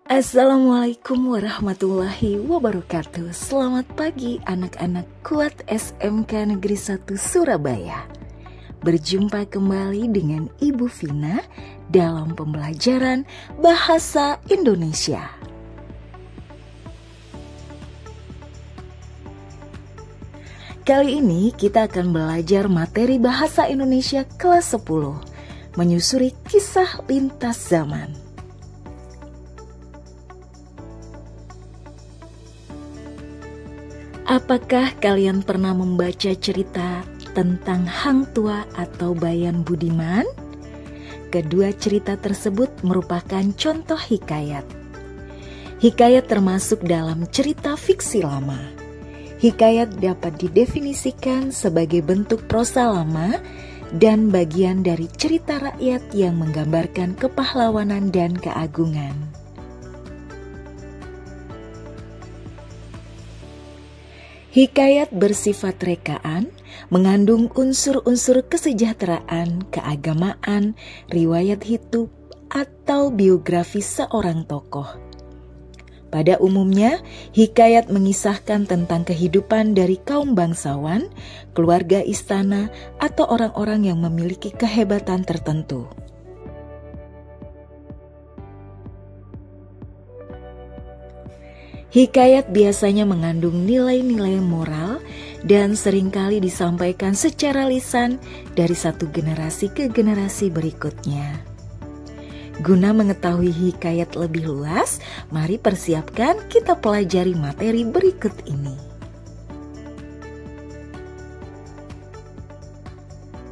Assalamualaikum warahmatullahi wabarakatuh. Selamat pagi anak-anak kuat SMK Negeri 1 Surabaya. Berjumpa kembali dengan Ibu Vina dalam pembelajaran Bahasa Indonesia. Kali ini kita akan belajar materi Bahasa Indonesia kelas 10, menyusuri kisah lintas zaman. Apakah kalian pernah membaca cerita tentang Hang Tua atau Bayan Budiman? Kedua cerita tersebut merupakan contoh hikayat. Hikayat termasuk dalam cerita fiksi lama. Hikayat dapat didefinisikan sebagai bentuk prosa lama dan bagian dari cerita rakyat yang menggambarkan kepahlawanan dan keagungan. Hikayat bersifat rekaan, mengandung unsur-unsur kesejahteraan, keagamaan, riwayat hidup, atau biografi seorang tokoh. Pada umumnya, hikayat mengisahkan tentang kehidupan dari kaum bangsawan, keluarga istana, atau orang-orang yang memiliki kehebatan tertentu. Hikayat biasanya mengandung nilai-nilai moral dan seringkali disampaikan secara lisan dari satu generasi ke generasi berikutnya. Guna mengetahui hikayat lebih luas, mari persiapkan kita pelajari materi berikut ini.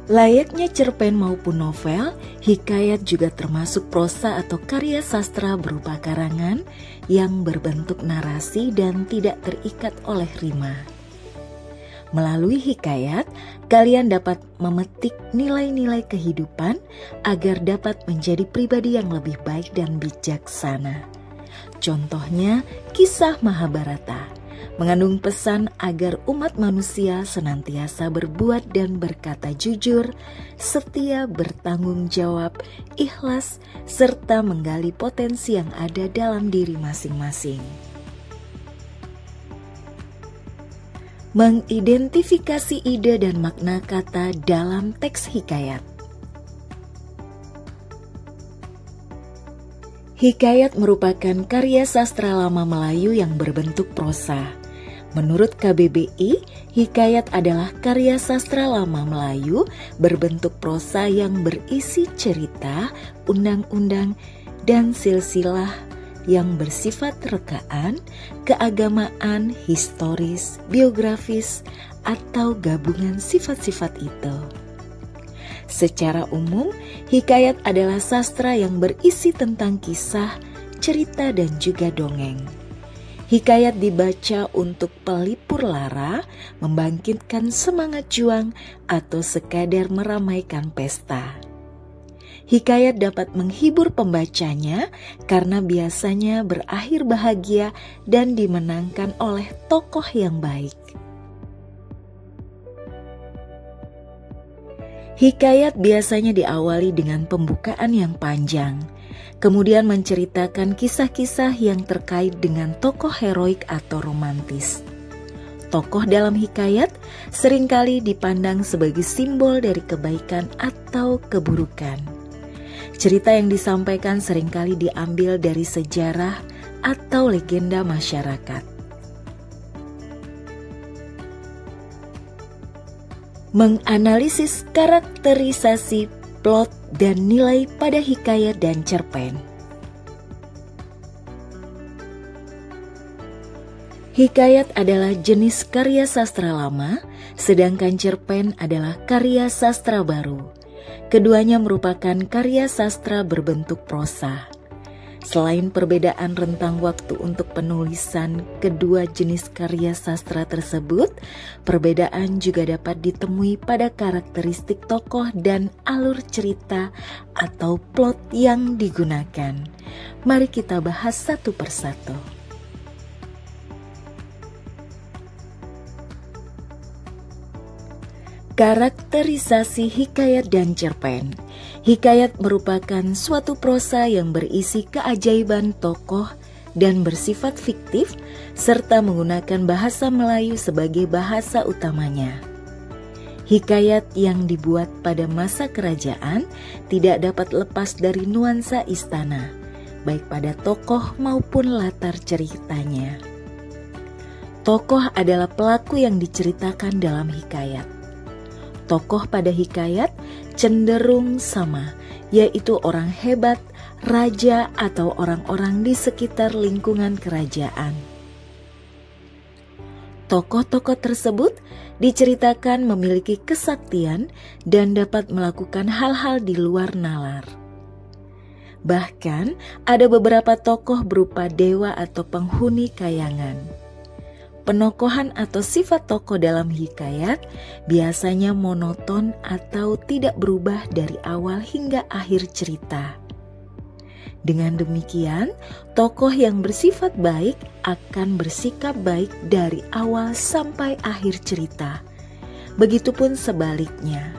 Layaknya cerpen maupun novel, hikayat juga termasuk prosa atau karya sastra berupa karangan yang berbentuk narasi dan tidak terikat oleh rima. Melalui hikayat, kalian dapat memetik nilai-nilai kehidupan agar dapat menjadi pribadi yang lebih baik dan bijaksana. Contohnya, kisah Mahabharata mengandung pesan agar umat manusia senantiasa berbuat dan berkata jujur, setia, bertanggung jawab, ikhlas, serta menggali potensi yang ada dalam diri masing-masing. Mengidentifikasi ide dan makna kata dalam teks hikayat. Hikayat merupakan karya sastra lama Melayu yang berbentuk prosa. Menurut KBBI, hikayat adalah karya sastra lama Melayu berbentuk prosa yang berisi cerita, undang-undang, dan silsilah yang bersifat rekaan, keagamaan, historis, biografis, atau gabungan sifat-sifat itu. Secara umum, hikayat adalah sastra yang berisi tentang kisah, cerita, dan juga dongeng. Hikayat dibaca untuk pelipur lara, membangkitkan semangat juang, atau sekadar meramaikan pesta. Hikayat dapat menghibur pembacanya karena biasanya berakhir bahagia dan dimenangkan oleh tokoh yang baik. Hikayat biasanya diawali dengan pembukaan yang panjang, kemudian menceritakan kisah-kisah yang terkait dengan tokoh heroik atau romantis. Tokoh dalam hikayat seringkali dipandang sebagai simbol dari kebaikan atau keburukan. Cerita yang disampaikan seringkali diambil dari sejarah atau legenda masyarakat. Menganalisis karakterisasi, plot, dan nilai pada hikayat dan cerpen. Hikayat adalah jenis karya sastra lama, sedangkan cerpen adalah karya sastra baru. Keduanya merupakan karya sastra berbentuk prosa. Selain perbedaan rentang waktu untuk penulisan kedua jenis karya sastra tersebut, perbedaan juga dapat ditemui pada karakteristik tokoh dan alur cerita atau plot yang digunakan. Mari kita bahas satu persatu. Karakterisasi hikayat dan cerpen. Hikayat merupakan suatu prosa yang berisi keajaiban tokoh, dan bersifat fiktif, serta menggunakan bahasa Melayu sebagai bahasa utamanya. Hikayat yang dibuat pada masa kerajaan tidak dapat lepas dari nuansa istana, baik pada tokoh maupun latar ceritanya. Tokoh adalah pelaku yang diceritakan dalam hikayat. Tokoh pada hikayat cenderung sama, yaitu orang hebat, raja, atau orang-orang di sekitar lingkungan kerajaan. Tokoh-tokoh tersebut diceritakan memiliki kesaktian dan dapat melakukan hal-hal di luar nalar. Bahkan ada beberapa tokoh berupa dewa atau penghuni kayangan. Penokohan atau sifat tokoh dalam hikayat biasanya monoton atau tidak berubah dari awal hingga akhir cerita. Dengan demikian, tokoh yang bersifat baik akan bersikap baik dari awal sampai akhir cerita. Begitupun sebaliknya.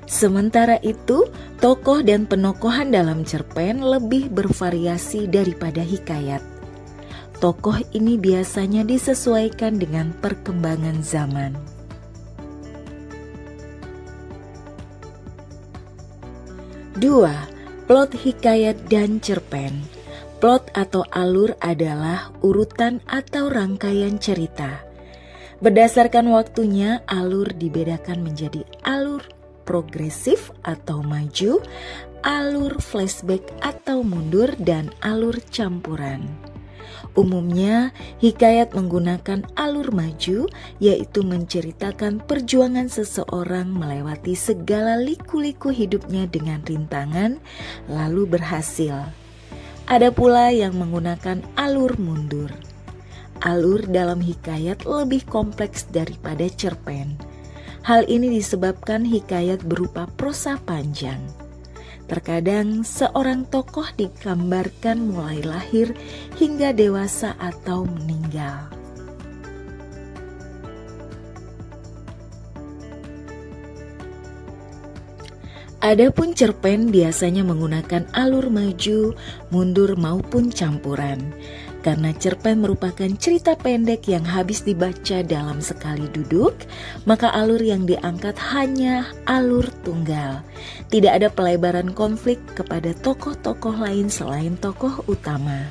Sementara itu, tokoh dan penokohan dalam cerpen lebih bervariasi daripada hikayat. Tokoh ini biasanya disesuaikan dengan perkembangan zaman. 2. Plot hikayat dan cerpen. Plot atau alur adalah urutan atau rangkaian cerita. Berdasarkan waktunya, alur dibedakan menjadi alur progresif atau maju, alur flashback atau mundur, dan alur campuran. Umumnya, hikayat menggunakan alur maju, yaitu menceritakan perjuangan seseorang melewati segala liku-liku hidupnya dengan rintangan, lalu berhasil. Ada pula yang menggunakan alur mundur. Alur dalam hikayat lebih kompleks daripada cerpen. Hal ini disebabkan hikayat berupa prosa panjang. Terkadang seorang tokoh digambarkan mulai lahir hingga dewasa atau meninggal. Adapun cerpen biasanya menggunakan alur maju, mundur maupun campuran. Karena cerpen merupakan cerita pendek yang habis dibaca dalam sekali duduk, maka alur yang diangkat hanya alur tunggal. Tidak ada pelebaran konflik kepada tokoh-tokoh lain selain tokoh utama.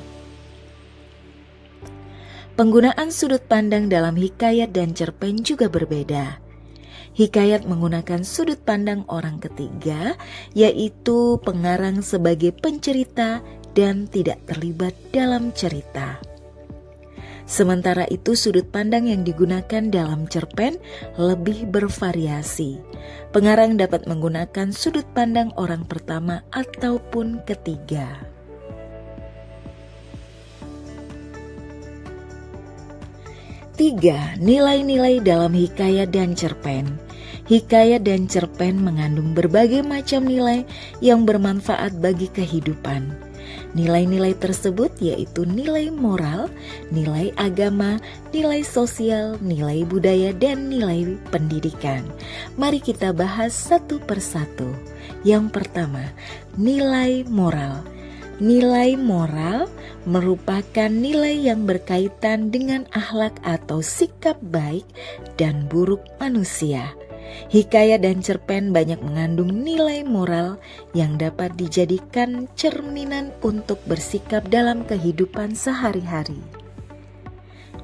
Penggunaan sudut pandang dalam hikayat dan cerpen juga berbeda. Hikayat menggunakan sudut pandang orang ketiga, yaitu pengarang sebagai pencerita dan tidak terlibat dalam cerita. Sementara itu, sudut pandang yang digunakan dalam cerpen lebih bervariasi. Pengarang dapat menggunakan sudut pandang orang pertama ataupun ketiga. 3. Nilai-nilai dalam hikayat dan cerpen. Hikayat dan cerpen mengandung berbagai macam nilai yang bermanfaat bagi kehidupan. Nilai-nilai tersebut yaitu nilai moral, nilai agama, nilai sosial, nilai budaya, dan nilai pendidikan. Mari kita bahas satu persatu. Yang pertama, nilai moral. Nilai moral merupakan nilai yang berkaitan dengan akhlak atau sikap baik dan buruk manusia. Hikayat dan cerpen banyak mengandung nilai moral yang dapat dijadikan cerminan untuk bersikap dalam kehidupan sehari-hari.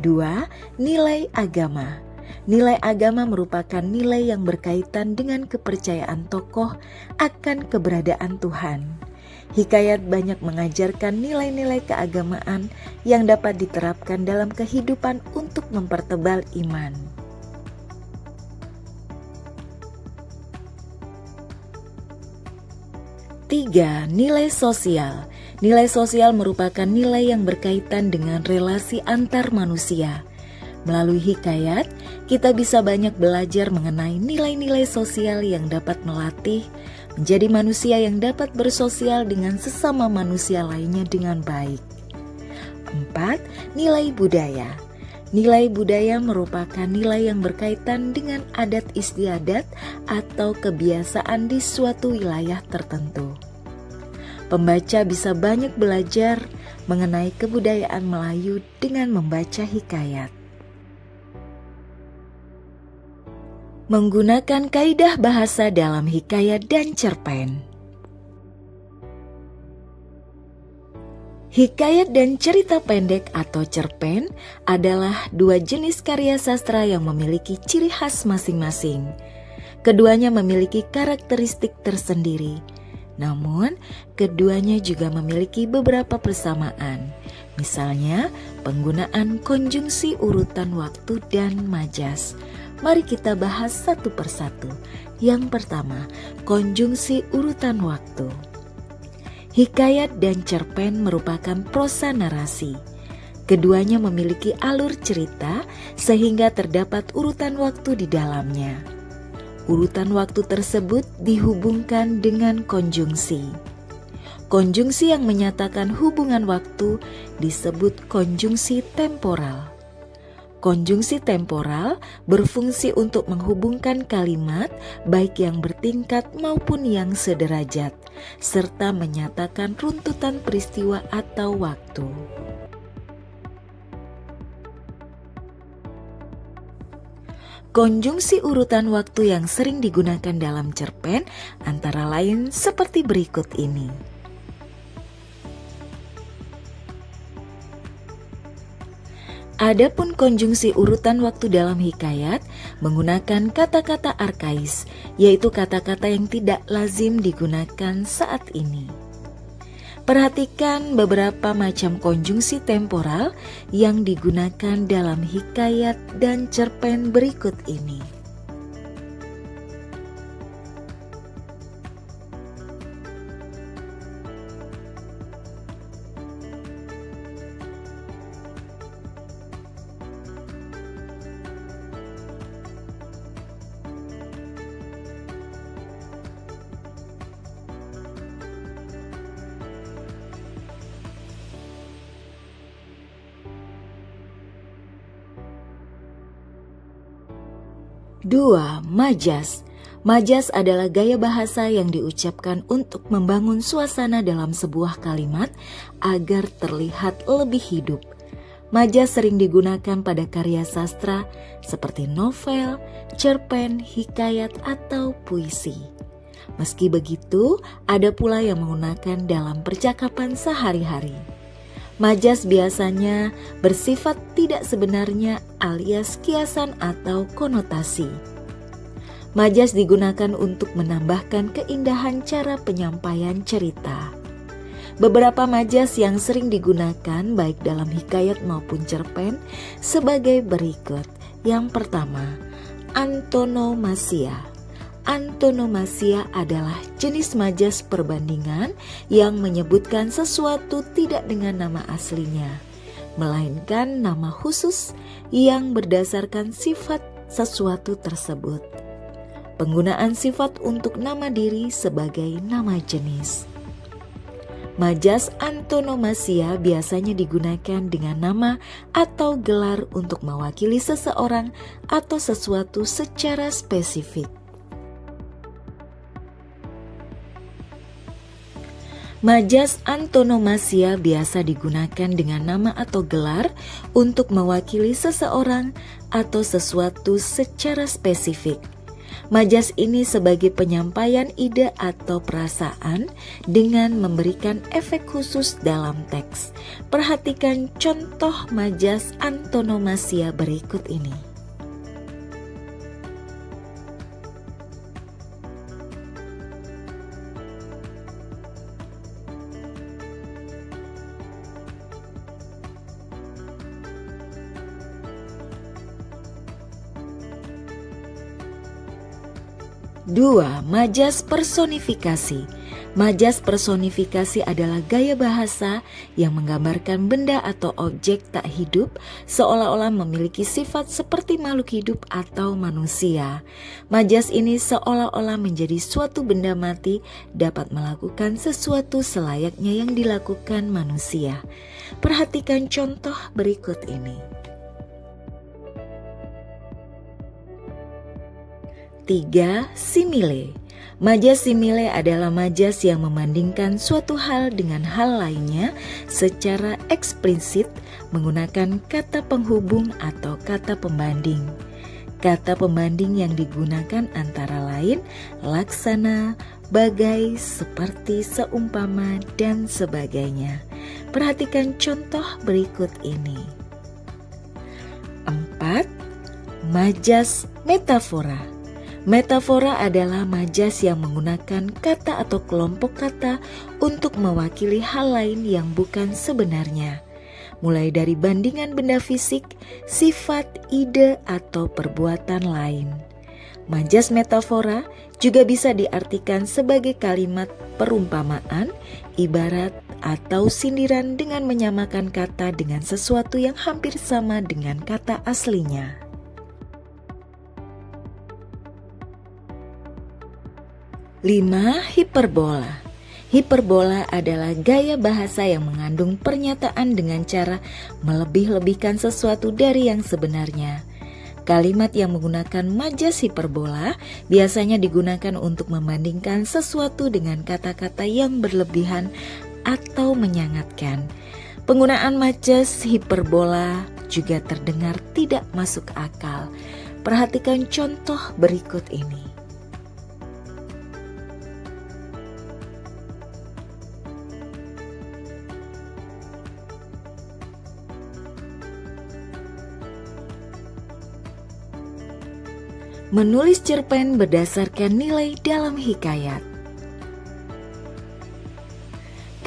2. Nilai agama. Nilai agama merupakan nilai yang berkaitan dengan kepercayaan tokoh akan keberadaan Tuhan. Hikayat banyak mengajarkan nilai-nilai keagamaan yang dapat diterapkan dalam kehidupan untuk mempertebal iman. 3. Nilai sosial. Nilai sosial merupakan nilai yang berkaitan dengan relasi antar manusia. Melalui hikayat, kita bisa banyak belajar mengenai nilai-nilai sosial yang dapat melatih menjadi manusia yang dapat bersosial dengan sesama manusia lainnya dengan baik. 4. Nilai budaya. Nilai budaya merupakan nilai yang berkaitan dengan adat istiadat atau kebiasaan di suatu wilayah tertentu. Pembaca bisa banyak belajar mengenai kebudayaan Melayu dengan membaca hikayat. Menggunakan kaidah bahasa dalam hikayat dan cerpen. Hikayat dan cerita pendek atau cerpen adalah dua jenis karya sastra yang memiliki ciri khas masing-masing. Keduanya memiliki karakteristik tersendiri, namun keduanya juga memiliki beberapa persamaan. Misalnya, penggunaan konjungsi urutan waktu dan majas. Mari kita bahas satu persatu. Yang pertama, konjungsi urutan waktu. Hikayat dan cerpen merupakan prosa narasi. Keduanya memiliki alur cerita sehingga terdapat urutan waktu di dalamnya. Urutan waktu tersebut dihubungkan dengan konjungsi. Konjungsi yang menyatakan hubungan waktu disebut konjungsi temporal. Konjungsi temporal berfungsi untuk menghubungkan kalimat baik yang bertingkat maupun yang sederajat, serta menyatakan runtutan peristiwa atau waktu. Konjungsi urutan waktu yang sering digunakan dalam cerpen antara lain seperti berikut ini. Adapun konjungsi urutan waktu dalam hikayat menggunakan kata-kata arkais, yaitu kata-kata yang tidak lazim digunakan saat ini. Perhatikan beberapa macam konjungsi temporal yang digunakan dalam hikayat dan cerpen berikut ini. Dua, majas. Majas adalah gaya bahasa yang diucapkan untuk membangun suasana dalam sebuah kalimat agar terlihat lebih hidup. Majas sering digunakan pada karya sastra seperti novel, cerpen, hikayat, atau puisi. Meski begitu, ada pula yang menggunakan dalam percakapan sehari-hari. Majas biasanya bersifat tidak sebenarnya alias kiasan atau konotasi. Majas digunakan untuk menambahkan keindahan cara penyampaian cerita. Beberapa majas yang sering digunakan baik dalam hikayat maupun cerpen sebagai berikut. Yang pertama, antonomasia. Antonomasia adalah jenis majas perbandingan yang menyebutkan sesuatu tidak dengan nama aslinya, melainkan nama khusus yang berdasarkan sifat sesuatu tersebut. Penggunaan sifat untuk nama diri sebagai nama jenis. Majas antonomasia biasanya digunakan dengan nama atau gelar untuk mewakili seseorang atau sesuatu secara spesifik. Majas antonomasia biasa digunakan dengan nama atau gelar untuk mewakili seseorang atau sesuatu secara spesifik. Majas ini sebagai penyampaian ide atau perasaan dengan memberikan efek khusus dalam teks. Perhatikan contoh majas antonomasia berikut ini. Dua, majas personifikasi. Majas personifikasi adalah gaya bahasa yang menggambarkan benda atau objek tak hidup seolah-olah memiliki sifat seperti makhluk hidup atau manusia. Majas ini seolah-olah menjadi suatu benda mati dapat melakukan sesuatu selayaknya yang dilakukan manusia. Perhatikan contoh berikut ini. 3. Simile. Majas simile adalah majas yang membandingkan suatu hal dengan hal lainnya secara eksplisit menggunakan kata penghubung atau kata pembanding. Kata pembanding yang digunakan antara lain laksana, bagai, seperti, seumpama, dan sebagainya. Perhatikan contoh berikut ini. 4. Majas metafora. Metafora adalah majas yang menggunakan kata atau kelompok kata untuk mewakili hal lain yang bukan sebenarnya, mulai dari bandingan benda fisik, sifat, ide, atau perbuatan lain. Majas metafora juga bisa diartikan sebagai kalimat perumpamaan, ibarat, atau sindiran dengan menyamakan kata dengan sesuatu yang hampir sama dengan kata aslinya. 5. Hiperbola. Hiperbola adalah gaya bahasa yang mengandung pernyataan dengan cara melebih-lebihkan sesuatu dari yang sebenarnya. Kalimat yang menggunakan majas hiperbola biasanya digunakan untuk membandingkan sesuatu dengan kata-kata yang berlebihan atau menyangatkan. Penggunaan majas hiperbola juga terdengar tidak masuk akal. Perhatikan contoh berikut ini. Menulis cerpen berdasarkan nilai dalam hikayat.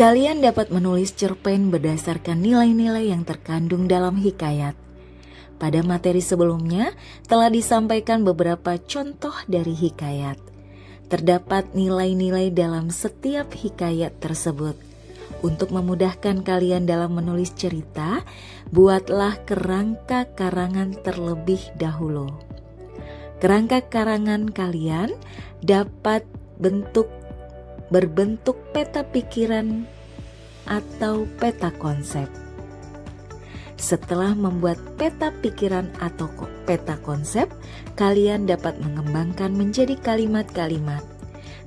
Kalian dapat menulis cerpen berdasarkan nilai-nilai yang terkandung dalam hikayat. Pada materi sebelumnya telah disampaikan beberapa contoh dari hikayat. Terdapat nilai-nilai dalam setiap hikayat tersebut. Untuk memudahkan kalian dalam menulis cerita, buatlah kerangka karangan terlebih dahulu. Kerangka karangan kalian dapat berbentuk peta pikiran atau peta konsep. Setelah membuat peta pikiran atau peta konsep, kalian dapat mengembangkan menjadi kalimat-kalimat.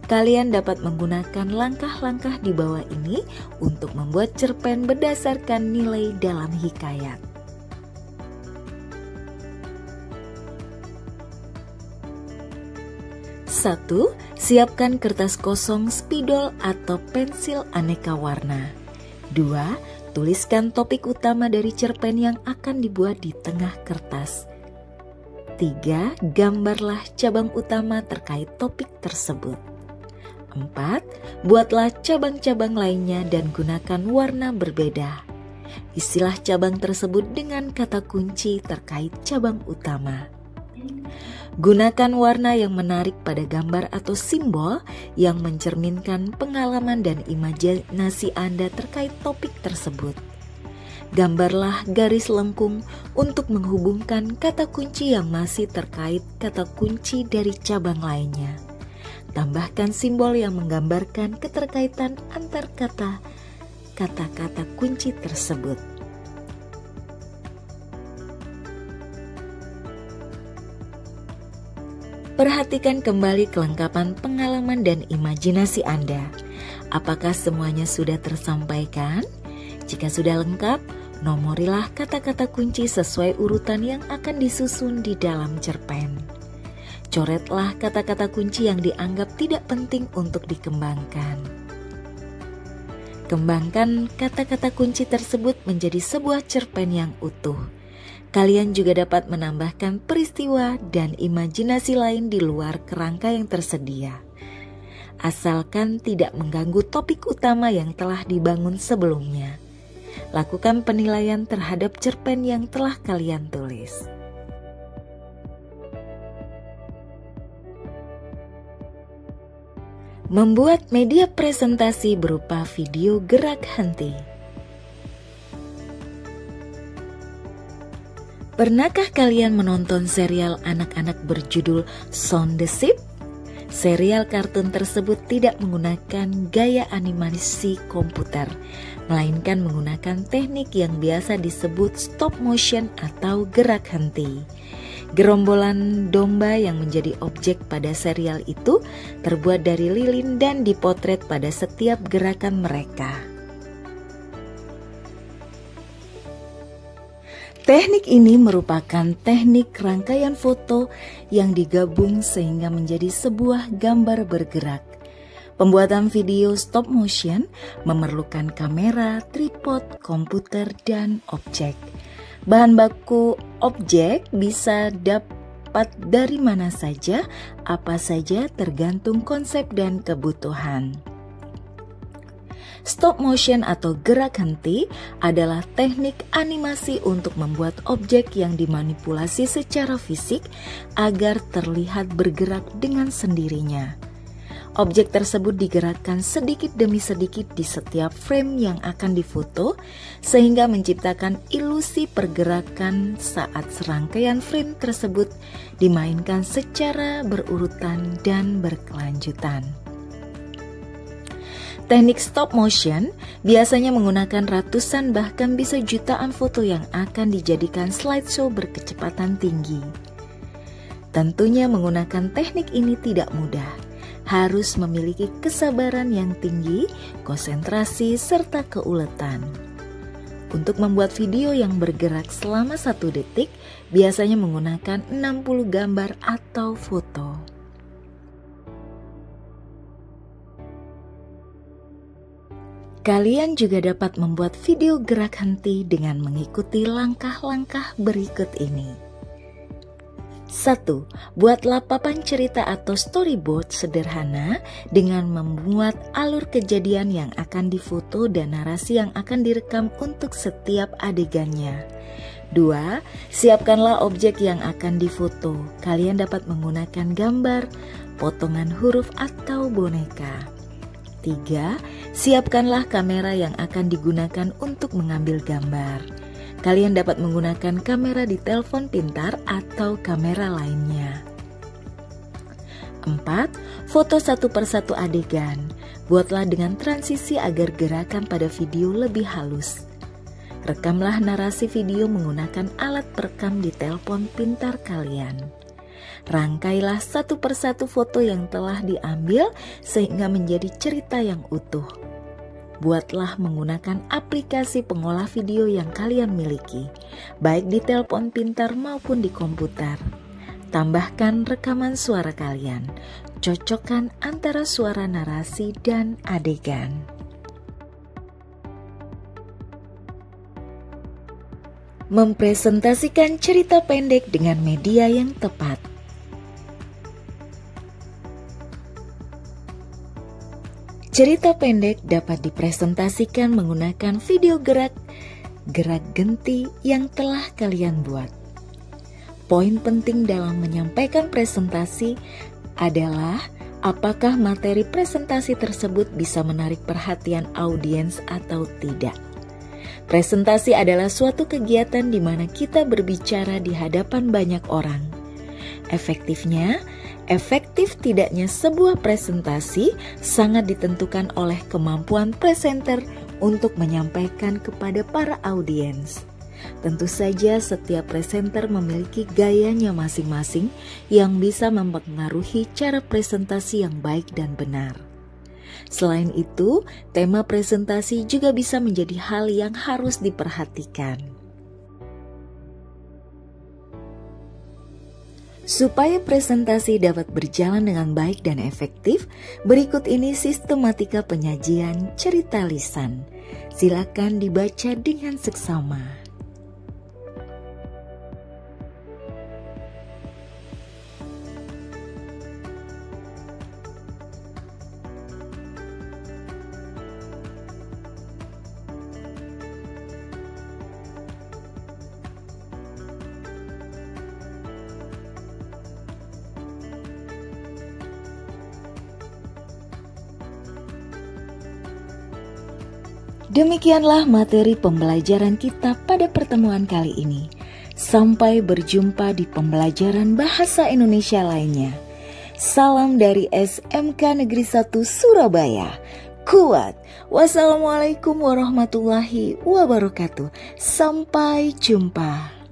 Kalian dapat menggunakan langkah-langkah di bawah ini untuk membuat cerpen berdasarkan nilai dalam hikayat. 1. Siapkan kertas kosong, spidol atau pensil aneka warna. 2. Tuliskan topik utama dari cerpen yang akan dibuat di tengah kertas. 3. Gambarlah cabang utama terkait topik tersebut. 4. Buatlah cabang-cabang lainnya dan gunakan warna berbeda. Istilah cabang tersebut dengan kata kunci terkait cabang utama. Gunakan warna yang menarik pada gambar atau simbol yang mencerminkan pengalaman dan imajinasi Anda terkait topik tersebut. Gambarlah garis lengkung untuk menghubungkan kata kunci yang masih terkait kata kunci dari cabang lainnya. Tambahkan simbol yang menggambarkan keterkaitan antar kata-kata kunci tersebut. Perhatikan kembali kelengkapan pengalaman dan imajinasi Anda. Apakah semuanya sudah tersampaikan? Jika sudah lengkap, nomorilah kata-kata kunci sesuai urutan yang akan disusun di dalam cerpen. Coretlah kata-kata kunci yang dianggap tidak penting untuk dikembangkan. Kembangkan kata-kata kunci tersebut menjadi sebuah cerpen yang utuh. Kalian juga dapat menambahkan peristiwa dan imajinasi lain di luar kerangka yang tersedia. Asalkan tidak mengganggu topik utama yang telah dibangun sebelumnya. Lakukan penilaian terhadap cerpen yang telah kalian tulis. Membuat media presentasi berupa video gerak henti. Pernahkah kalian menonton serial anak-anak berjudul Shaun the Sheep? Serial kartun tersebut tidak menggunakan gaya animasi komputer, melainkan menggunakan teknik yang biasa disebut stop motion atau gerak henti. Gerombolan domba yang menjadi objek pada serial itu terbuat dari lilin dan dipotret pada setiap gerakan mereka. Teknik ini merupakan teknik rangkaian foto yang digabung sehingga menjadi sebuah gambar bergerak. Pembuatan video stop motion memerlukan kamera, tripod, komputer, dan objek. Bahan baku objek bisa dapat dari mana saja, apa saja tergantung konsep dan kebutuhan. Stop motion atau gerak henti adalah teknik animasi untuk membuat objek yang dimanipulasi secara fisik agar terlihat bergerak dengan sendirinya. Objek tersebut digerakkan sedikit demi sedikit di setiap frame yang akan difoto sehingga menciptakan ilusi pergerakan saat serangkaian frame tersebut dimainkan secara berurutan dan berkelanjutan. Teknik stop motion biasanya menggunakan ratusan bahkan bisa jutaan foto yang akan dijadikan slideshow berkecepatan tinggi. Tentunya menggunakan teknik ini tidak mudah. Harus memiliki kesabaran yang tinggi, konsentrasi, serta keuletan. Untuk membuat video yang bergerak selama 1 detik, biasanya menggunakan 60 gambar atau foto. Kalian juga dapat membuat video gerak henti dengan mengikuti langkah-langkah berikut ini. 1. Buatlah papan cerita atau storyboard sederhana dengan membuat alur kejadian yang akan difoto dan narasi yang akan direkam untuk setiap adegannya. 2. Siapkanlah objek yang akan difoto. Kalian dapat menggunakan gambar, potongan huruf atau boneka. 3. Siapkanlah kamera yang akan digunakan untuk mengambil gambar. Kalian dapat menggunakan kamera di telepon pintar atau kamera lainnya. 4. Foto satu persatu adegan. Buatlah dengan transisi agar gerakan pada video lebih halus. Rekamlah narasi video menggunakan alat perekam di telepon pintar kalian. Rangkailah satu persatu foto yang telah diambil sehingga menjadi cerita yang utuh. Buatlah menggunakan aplikasi pengolah video yang kalian miliki, baik di telepon pintar maupun di komputer. Tambahkan rekaman suara kalian, cocokkan antara suara narasi dan adegan. Mempresentasikan cerita pendek dengan media yang tepat. Cerita pendek dapat dipresentasikan menggunakan video gerak genti yang telah kalian buat. Poin penting dalam menyampaikan presentasi adalah apakah materi presentasi tersebut bisa menarik perhatian audiens atau tidak. Presentasi adalah suatu kegiatan di mana kita berbicara di hadapan banyak orang. Efektif tidaknya sebuah presentasi sangat ditentukan oleh kemampuan presenter untuk menyampaikan kepada para audiens. Tentu saja setiap presenter memiliki gayanya masing-masing yang bisa mempengaruhi cara presentasi yang baik dan benar. Selain itu, tema presentasi juga bisa menjadi hal yang harus diperhatikan. Supaya presentasi dapat berjalan dengan baik dan efektif, berikut ini sistematika penyajian cerita lisan. Silakan dibaca dengan seksama. Demikianlah materi pembelajaran kita pada pertemuan kali ini. Sampai berjumpa di pembelajaran bahasa Indonesia lainnya. Salam dari SMK Negeri 1 Surabaya. Kuat. Wassalamualaikum warahmatullahi wabarakatuh. Sampai jumpa.